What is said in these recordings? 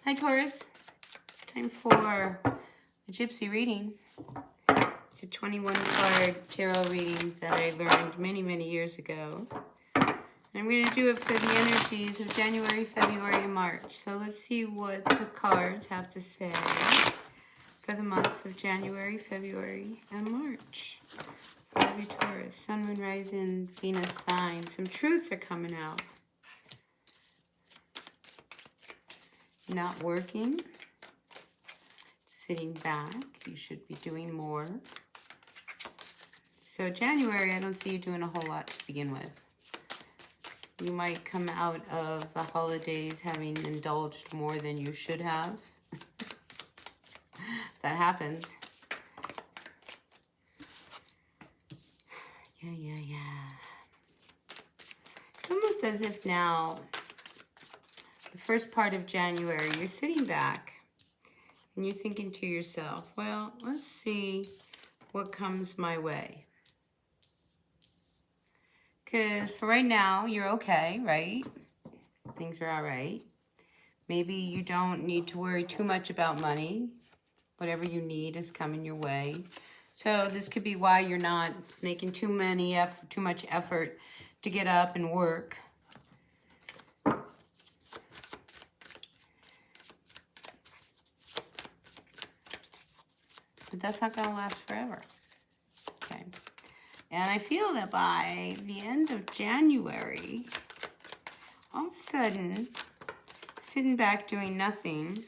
Hi Taurus, time for a gypsy reading. It's a 21 card tarot reading that I learned many years ago. And I'm going to do it for the energies of January, February, and March. So let's see what the cards have to say for the months of January, February, and March. For every Taurus, Sun, Moon, Rising, Venus sign. Some truths are coming out. Not working, sitting back, you should be doing more. So January, I don't see you doing a whole lot to begin with. You might come out of the holidays having indulged more than you should have. That happens. Yeah. It's almost as if now, the first part of January, you're sitting back and you're thinking to yourself, well, let's see what comes my way. Because for right now, you're okay, right? Things are all right. Maybe you don't need to worry too much about money. Whatever you need is coming your way. So this could be why you're not making too much effort to get up and work. But that's not going to last forever. Okay. And I feel that by the end of January, all of a sudden, sitting back doing nothing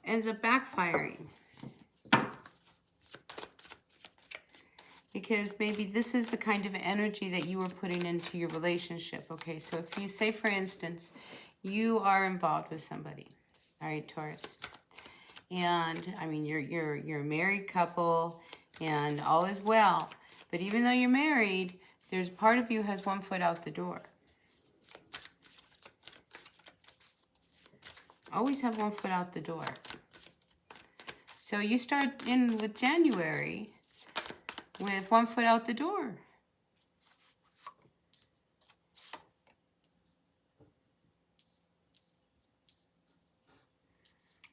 ends up backfiring. Because maybe this is the kind of energy that you were putting into your relationship. Okay, so if you say, for instance, you are involved with somebody. All right, Taurus. And I mean, you're a married couple and all is well. But even though you're married, there's part of you has one foot out the door. Always have one foot out the door. So you start in with January with one foot out the door.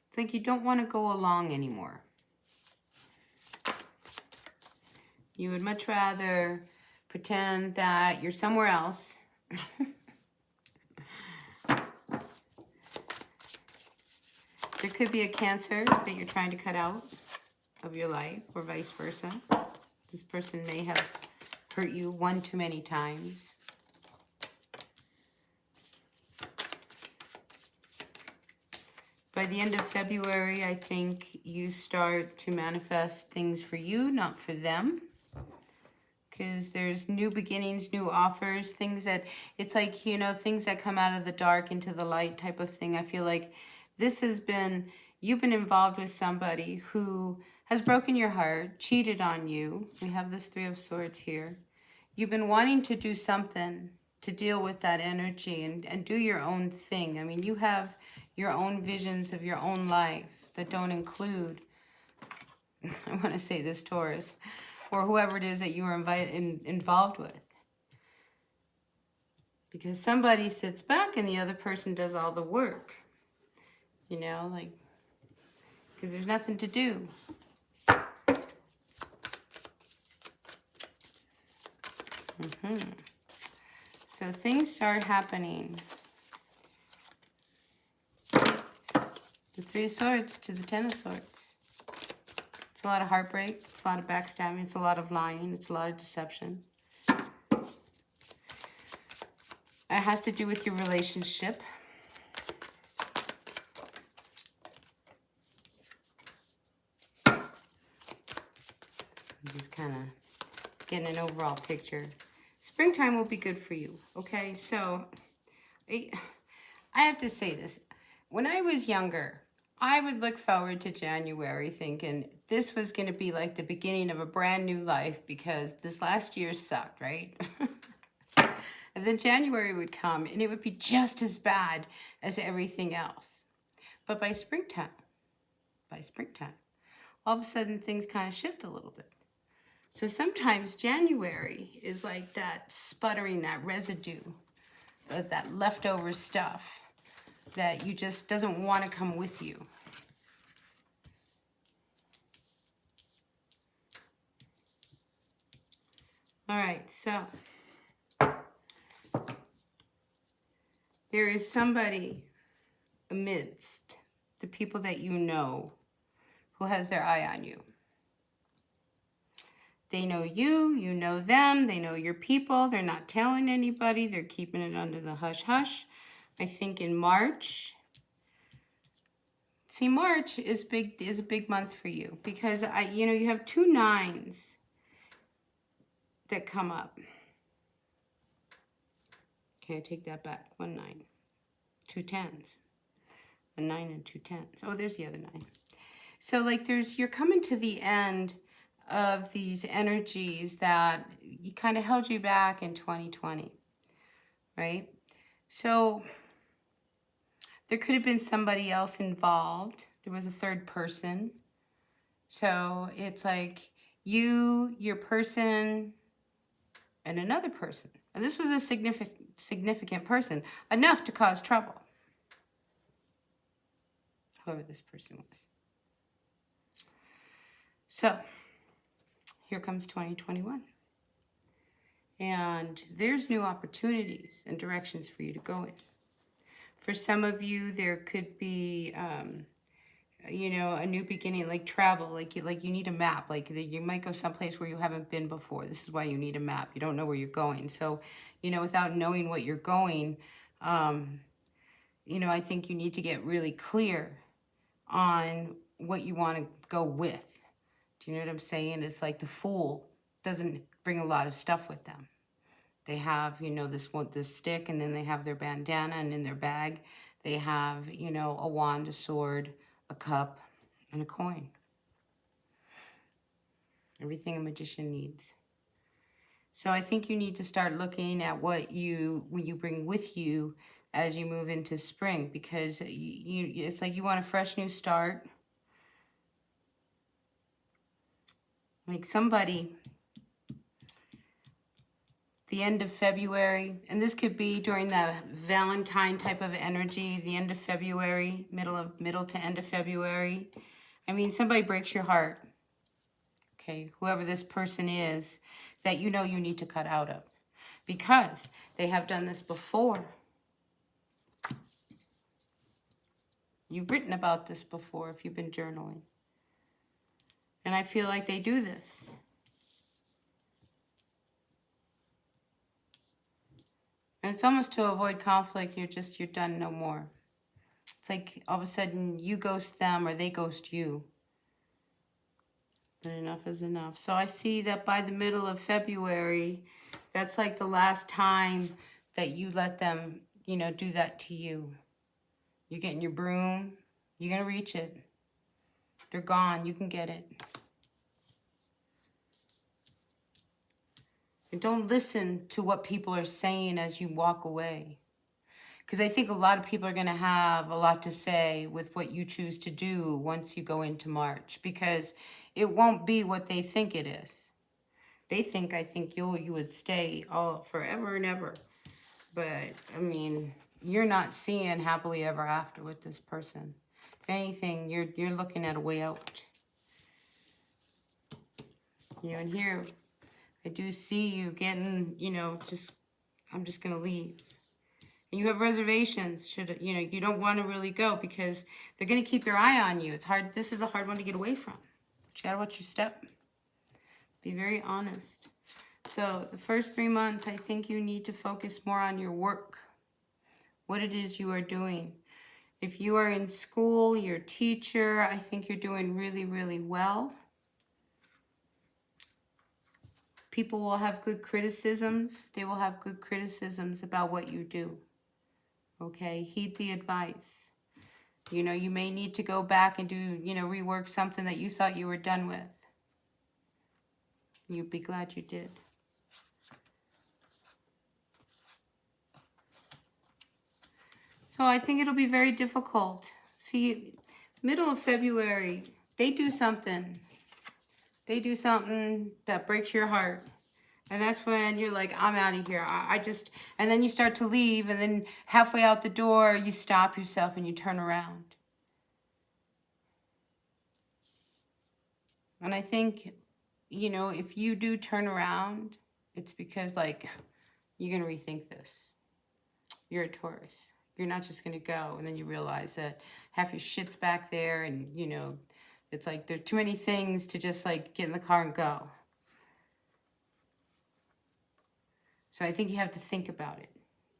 It's like you don't want to go along anymore. You would much rather pretend that you're somewhere else. There could be a Cancer that you're trying to cut out of your life, or vice versa. This person may have hurt you one too many times. By the end of February, I think you start to manifest things for you, not for them. Because there's new beginnings, new offers, things that, it's like, you know, things that come out of the dark into the light type of thing. I feel like this has been, you've been involved with somebody who has broken your heart, cheated on you. We have this Three of Swords here. You've been wanting to do something to deal with that energy and do your own thing. I mean, you have your own visions of your own life that don't include, I want to say this, Taurus, or whoever it is that you were involved with. Because somebody sits back and the other person does all the work. You know, like, because there's nothing to do. So things start happening. The Three of Swords to the Ten of Swords. It's a lot of heartbreak. It's a lot of backstabbing. It's a lot of lying. It's a lot of deception. It has to do with your relationship. Just kind of getting an overall picture. Springtime will be good for you, okay? So, I have to say this. When I was younger, I would look forward to January thinking this was going to be like the beginning of a brand new life because this last year sucked, right? And then January would come and it would be just as bad as everything else. But by springtime, all of a sudden things kind of shift a little bit. So sometimes January is like that sputtering, that residue that leftover stuff that you just doesn't want to come with you. All right, so there is somebody amidst the people that you know who has their eye on you. They know you, you know them, they know your people. They're not telling anybody. They're keeping it under the hush-hush. I think in March, see, March is a big month for you because you have 2 9s that come up. Okay, I take that back. 1 9, 2 10s, a 9 and 2 10s. Oh, there's the other 9. So like you're coming to the end of these energies that you kind of held you back in 2020, right? So there could have been somebody else involved. There was a third person. So it's like you, your person, and another person. And this was a significant person, enough to cause trouble. Whoever this person was. So here comes 2021. And there's new opportunities and directions for you to go in. For some of you, there could be, a new beginning, like travel, like you need a map. Like you might go someplace where you haven't been before. This is why you need a map. You don't know where you're going. So, without knowing what you're going, I think you need to get really clear on what you want to go with. Do you know what I'm saying? It's like the Fool doesn't bring a lot of stuff with them. They have, this stick, and then they have their bandana, and in their bag, they have, a wand, a sword, a cup, and a coin. Everything a magician needs. So I think you need to start looking at what you bring with you as you move into spring, because it's like you want a fresh new start. Like somebody, the end of February, and this could be during the Valentine type of energy, the end of February, middle to end of February. I mean, somebody breaks your heart, okay, whoever this person is, that you need to cut out of, because they have done this before. You've written about this before if you've been journaling. And I feel like they do this. And it's almost to avoid conflict, you're done, no more. It's like all of a sudden you ghost them or they ghost you. And enough is enough. So I see that by the middle of February, that's like the last time that you let them, do that to you. You're getting your broom, you're going to reach it. They're gone, you can get it. And don't listen to what people are saying as you walk away. Because I think a lot of people are going to have a lot to say with what you choose to do once you go into March. Because it won't be what they think it is. They think, I think you would stay all forever and ever. But, I mean, you're not seeing happily ever after with this person. If anything, you're looking at a way out. And here, I do see you getting, I'm just going to leave. And you have reservations. You don't want to really go because they're going to keep their eye on you. It's hard. This is a hard one to get away from. But you got to watch your step. Be very honest. So the first 3 months, I think you need to focus more on your work. What it is you are doing. If you are in school, your teacher, I think you're doing really, really well. People will have good criticisms. They will have good criticisms about what you do. Okay, heed the advice. You may need to go back and do, rework something that you thought you were done with. You'd be glad you did. So I think it'll be very difficult. See, middle of February, they do something. They do something that breaks your heart. And that's when you're like, I'm out of here. I just, and then you start to leave, and then halfway out the door, you stop yourself and you turn around. And I think, you know, if you do turn around, it's because, like, you're going to rethink this. You're a Taurus. You're not just going to go, and then you realize that half your shit's back there, and, you know, it's like there are too many things to just, like, get in the car and go. So I think you have to think about it,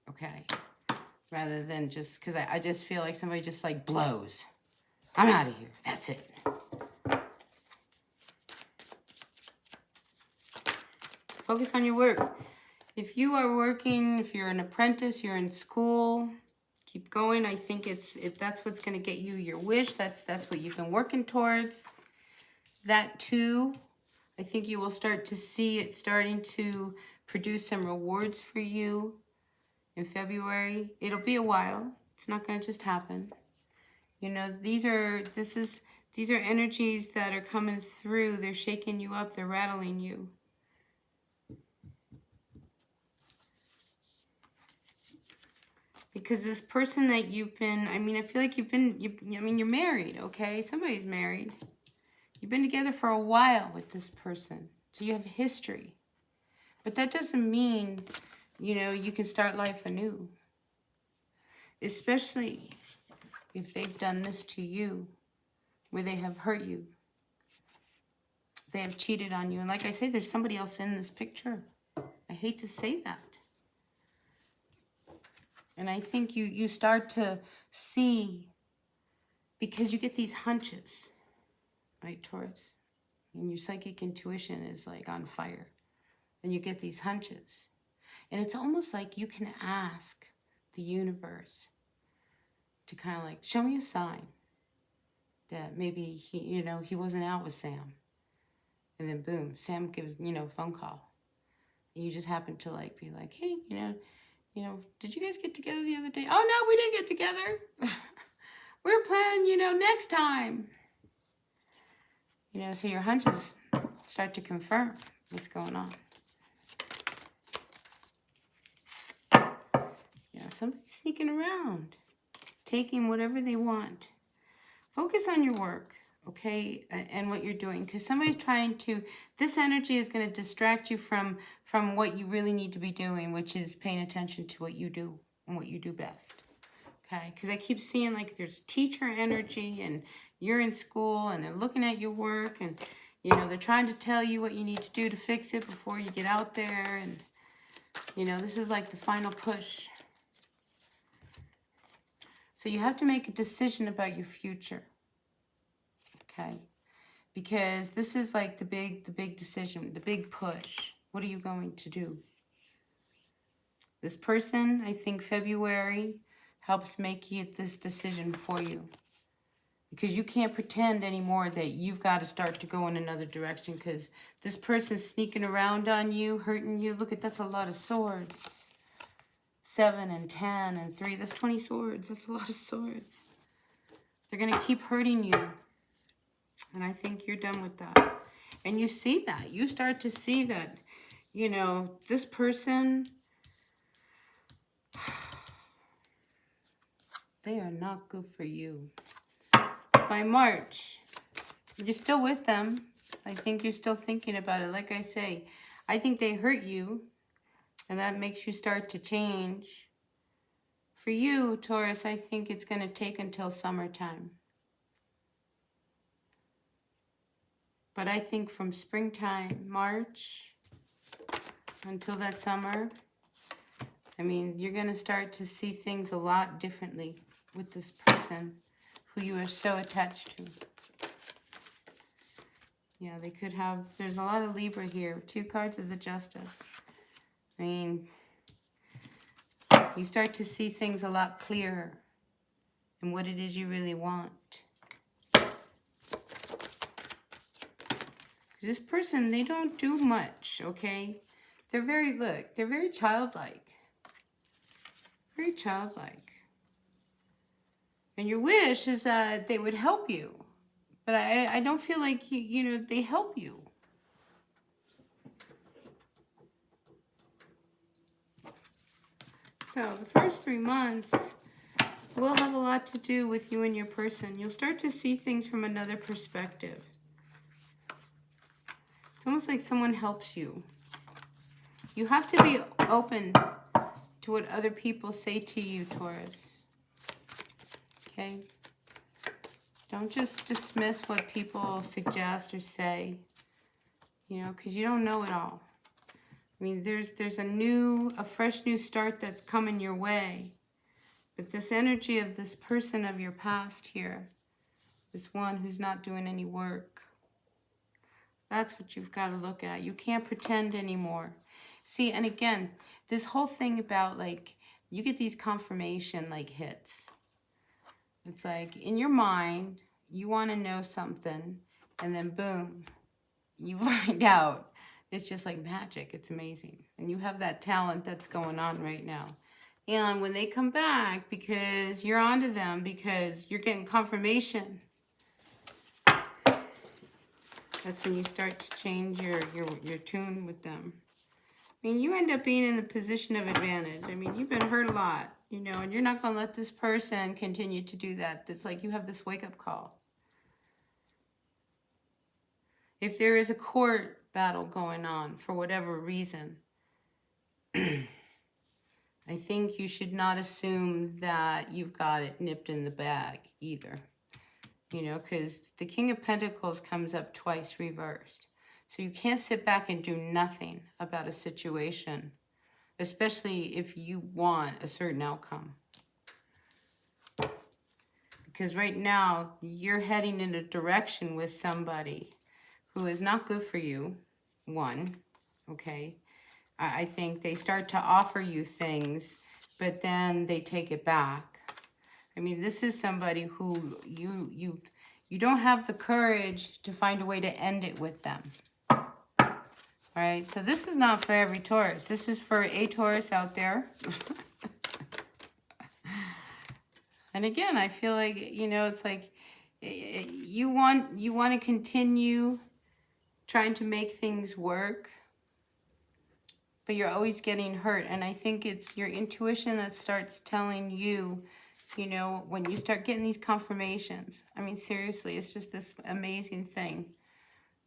okay? Rather than just, because I just feel like somebody just, like, blows. I'm out of here. That's it. Focus on your work. If you are working, if you're an apprentice, you're in school, keep going. I think that's what's going to get you your wish. That's what you've been working towards. That too, I think you will start to see it starting to produce some rewards for you in February. It'll be a while. It's not going to just happen. You know, these are energies that are coming through. They're shaking you up. They're rattling you. Because this person that you've been, I mean, I feel like you're married, okay? Somebody's married. You've been together for a while with this person. So you have history. But that doesn't mean, you know, you can start life anew. Especially if they've done this to you, where they have hurt you. They have cheated on you. And like I say, there's somebody else in this picture. I hate to say that. And I think you start to see, because you get these hunches, right, Taurus? And your psychic intuition is like on fire. And you get these hunches. And it's almost like you can ask the universe to kind of like, show me a sign that maybe he wasn't out with Sam. And then boom, Sam gives, a phone call. And you just happen to like be like, hey, did you guys get together the other day? Oh, no, we didn't get together. We were planning, next time. So your hunches start to confirm what's going on. Yeah, somebody's sneaking around, taking whatever they want. Focus on your work, okay, and what you're doing. Because somebody's trying to, this energy is going to distract you from what you really need to be doing, which is paying attention to what you do and what you do best. Okay, because I keep seeing like there's teacher energy and you're in school and they're looking at your work and, they're trying to tell you what you need to do to fix it before you get out there. And, this is like the final push. So you have to make a decision about your future. Okay, because this is like the big decision, the big push. What are you going to do? This person, I think February helps make this decision for you. Because you can't pretend anymore that you've got to start to go in another direction, because this person's sneaking around on you, hurting you. Look that's a lot of swords. 7 and 10 and 3, that's 20 swords. That's a lot of swords. They're going to keep hurting you. And I think you're done with that. And you see that. You start to see that, this person, they are not good for you. By March, you're still with them. I think you're still thinking about it. Like I say, I think they hurt you. And that makes you start to change. For you, Taurus, I think it's going to take until summertime. But I think from springtime, March, until that summer, you're going to start to see things a lot differently with this person who you are so attached to. Yeah, they could have, there's a lot of Libra here. 2 cards of the Justice. You start to see things a lot clearer and what it is you really want. This person, they don't do much, okay? They're very childlike. Very childlike. And your wish is that they would help you. But I don't feel like, they help you. So the first 3 months will have a lot to do with you and your person. You'll start to see things from another perspective. It's almost like someone helps you. You have to be open to what other people say to you, Taurus. Okay? Don't just dismiss what people suggest or say, you know, because you don't know it all. I mean, there's a fresh new start that's coming your way. But this energy of this person of your past here, this one who's not doing any work, that's what you've got to look at. You can't pretend anymore. See, and again, this whole thing about, like, you get these confirmation, like, hits. It's like, in your mind, you want to know something, and then boom, you find out. It's just like magic. It's amazing. And you have that talent that's going on right now. And when they come back, because you're onto them, because you're getting confirmation, that's when you start to change your tune with them. I mean, you end up being in the position of advantage. I mean, you've been hurt a lot, you know, and you're not going to let this person continue to do that. It's like you have this wake-up call. If there is a court battle going on for whatever reason, I think you should not assume that you've got it nipped in the bag either. You know, because the King of Pentacles comes up twice reversed. So you can't sit back and do nothing about a situation, especially if you want a certain outcome. Because right now, you're heading in a direction with somebody who is not good for you, one, okay? I think they start to offer you things, but then they take it back. I mean, this is somebody who you don't have the courage to find a way to end it with them. All right, so this is not for every Taurus. This is for a Taurus out there. And again, I feel like, you know, it's like you want to continue trying to make things work, but you're always getting hurt. And I think it's your intuition that starts telling you, you know, when you start getting these confirmations. I mean, seriously, it's just this amazing thing.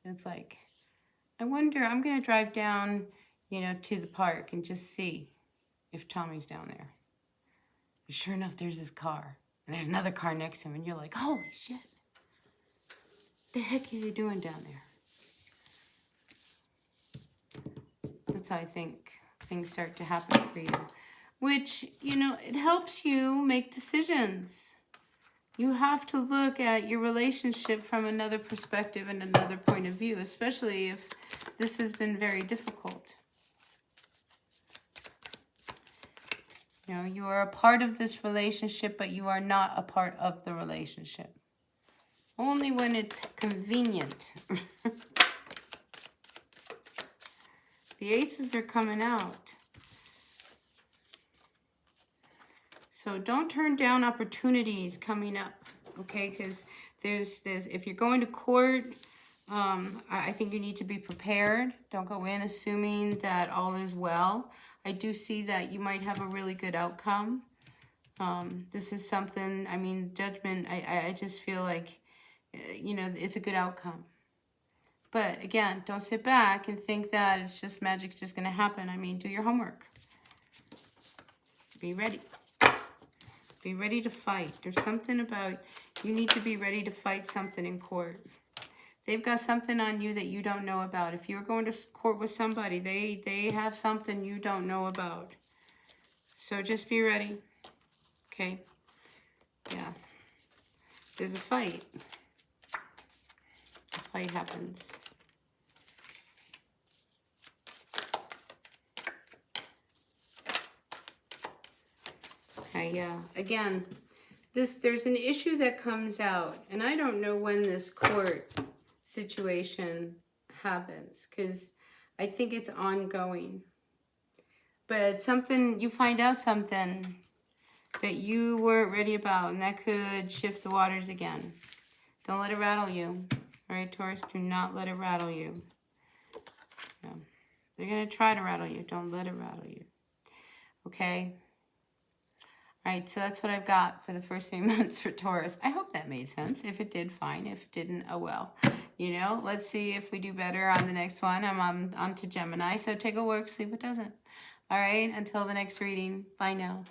It's like, I wonder, I'm going to drive down, you know, to the park and just see if Tommy's down there. And sure enough, there's his car. And there's another car next to him. And you're like, holy shit. What the heck are you doing down there? That's how I think things start to happen for you. Which, you know, it helps you make decisions. You have to look at your relationship from another perspective and another point of view, especially if this has been very difficult. You know, you are a part of this relationship, but you are not a part of the relationship. Only when it's convenient. The aces are coming out. So don't turn down opportunities coming up, okay? Because there's if you're going to court, I think you need to be prepared. Don't go in assuming that all is well. I do see that you might have a really good outcome. This is something, I mean, judgment, I just feel like, you know, it's a good outcome. But again, don't sit back and think that it's just magic's just going to happen. I mean, do your homework. Be ready. Be ready to fight. There's something about you need to be ready to fight something in court. They've got something on you that you don't know about. If you're going to court with somebody, they have something you don't know about. So just be ready. Okay? Yeah. There's a fight. A fight happens. Yeah, again, there's an issue that comes out, and I don't know when this court situation happens, because I think it's ongoing. But something, you find out something that you weren't ready about, and that could shift the waters again. Don't let it rattle you. All right, Taurus, do not let it rattle you. Yeah. They're going to try to rattle you. Don't let it rattle you. Okay? All right, so that's what I've got for the first 3 months for Taurus. I hope that made sense. If it did, fine. If it didn't, oh well. You know, let's see if we do better on the next one. I'm on to Gemini, so take a work, see if it doesn't. All right, until the next reading. Bye now.